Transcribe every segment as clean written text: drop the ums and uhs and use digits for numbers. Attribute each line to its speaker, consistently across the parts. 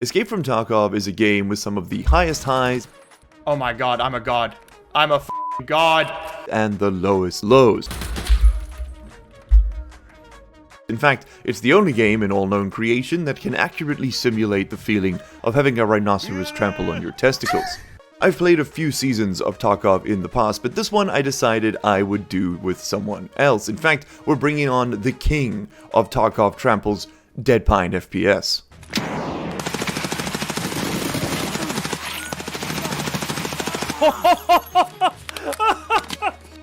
Speaker 1: Escape from Tarkov is a game with some of the highest highs
Speaker 2: Oh my god, I'm a god. I'm a f***ing god.
Speaker 1: and the lowest lows. In fact, it's the only game in all known creation that can accurately simulate the feeling of having a rhinoceros trample on your testicles. I've played a few seasons of Tarkov in the past, but this one I decided I would do with someone else. In fact, we're bringing on the king of Tarkov tramples, Deadpine FPS.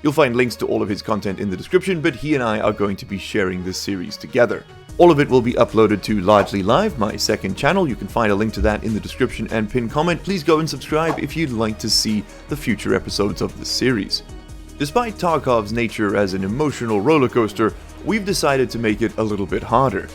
Speaker 1: You'll find links to all of his content in the description, but he and I are going to be sharing this series together. All of it will be uploaded to Largely Live, my second channel. You can find a link to that in the description and pinned comment. Please go and subscribe if you'd like to see the future episodes of this series. Despite Tarkov's nature as an emotional roller coaster, we've decided to make it a little bit harder.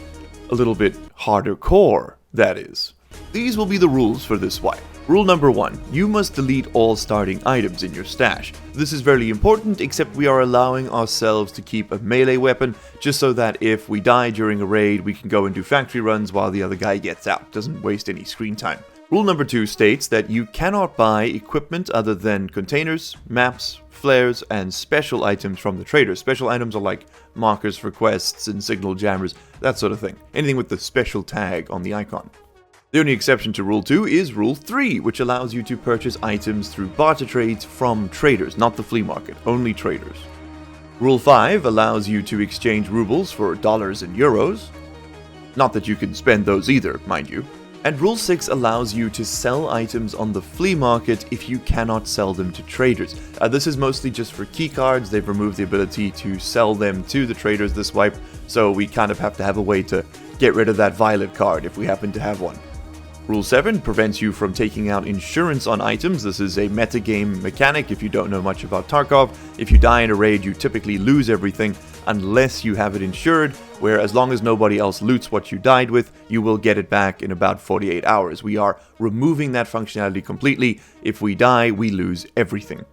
Speaker 1: A little bit harder core, that is. These will be the rules for this wipe. Rule number 1. You must delete all starting items in your stash. This is very important, except we are allowing ourselves to keep a melee weapon, just so that if we die during a raid, we can go and do factory runs while the other guy gets out. Doesn't waste any screen time. Rule number 2 states that you cannot buy equipment other than containers, maps, flares, and special items from the traders. Special items are like markers for quests and signal jammers, that sort of thing. Anything with the special tag on the icon. The only exception to Rule 2 is Rule 3, which allows you to purchase items through barter trades from traders, not the flea market, only traders. Rule 5 allows you to exchange rubles for dollars and euros. Not that you can spend those either, mind you. And Rule 6 allows you to sell items on the flea market if you cannot sell them to traders. This is mostly just for keycards. They've removed the ability to sell them to the traders this wipe, so we kind of have to have a way to get rid of that violet card if we happen to have one. Rule 7 prevents you from taking out insurance on items. This is a metagame mechanic if you don't know much about Tarkov. If you die in a raid, you typically lose everything unless you have it insured, where as long as nobody else loots what you died with, you will get it back in about 48 hours. We are removing that functionality completely. If we die, we lose everything.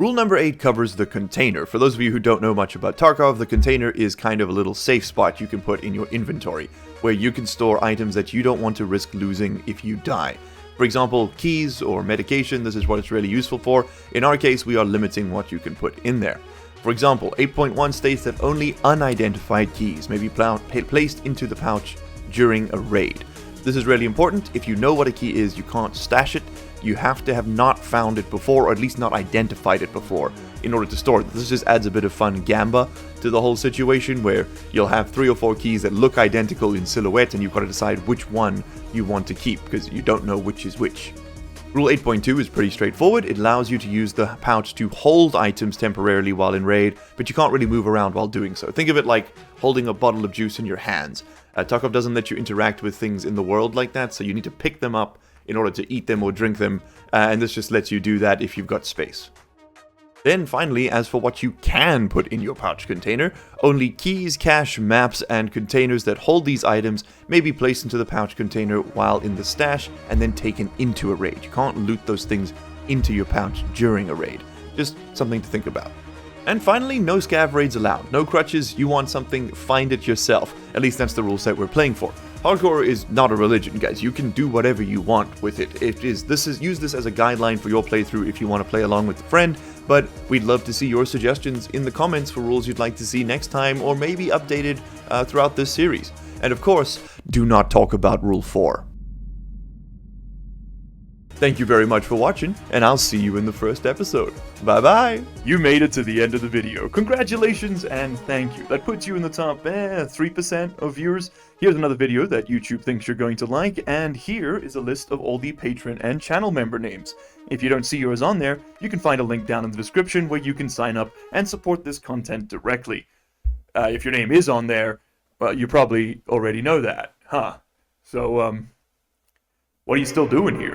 Speaker 1: Rule number 8 covers the container. For those of you who don't know much about Tarkov, the container is kind of a little safe spot you can put in your inventory, where you can store items that you don't want to risk losing if you die. For example, keys or medication, this is what it's really useful for. In our case, we are limiting what you can put in there. For example, 8.1 states that only unidentified keys may be placed into the pouch during a raid. This is really important. If you know what a key is, you can't stash it. You have to have not found it before, or at least not identified it before, in order to store it. This just adds a bit of fun gamba to the whole situation, where you'll have 3 or 4 keys that look identical in silhouette, and you've got to decide which one you want to keep, because you don't know which is which. Rule 8.2 is pretty straightforward. It allows you to use the pouch to hold items temporarily while in raid, but you can't really move around while doing so. Think of it like holding a bottle of juice in your hands. Tarkov doesn't let you interact with things in the world like that, so you need to pick them up in order to eat them or drink them, and this just lets you do that if you've got space. Then finally, as for what you can put in your pouch container, only keys, cash, maps, and containers that hold these items may be placed into the pouch container while in the stash and then taken into a raid. You can't loot those things into your pouch during a raid. Just something to think about. And finally, no scav raids allowed. No crutches. You want something, find it yourself. At least that's the rule set we're playing for. Hardcore is not a religion, guys. You can do whatever you want with it. Use this as a guideline for your playthrough if you want to play along with a friend, but we'd love to see your suggestions in the comments for rules you'd like to see next time, or maybe updated throughout this series. And of course, do not talk about Rule 4. Thank you very much for watching, and I'll see you in the first episode. Bye bye! You made it to the end of the video. Congratulations and thank you. That puts you in the top 3% of viewers. Here's another video that YouTube thinks you're going to like, and here is a list of all the patron and channel member names. If you don't see yours on there, you can find a link down in the description where you can sign up and support this content directly. If your name is on there, well, you probably already know that, huh? So, what are you still doing here?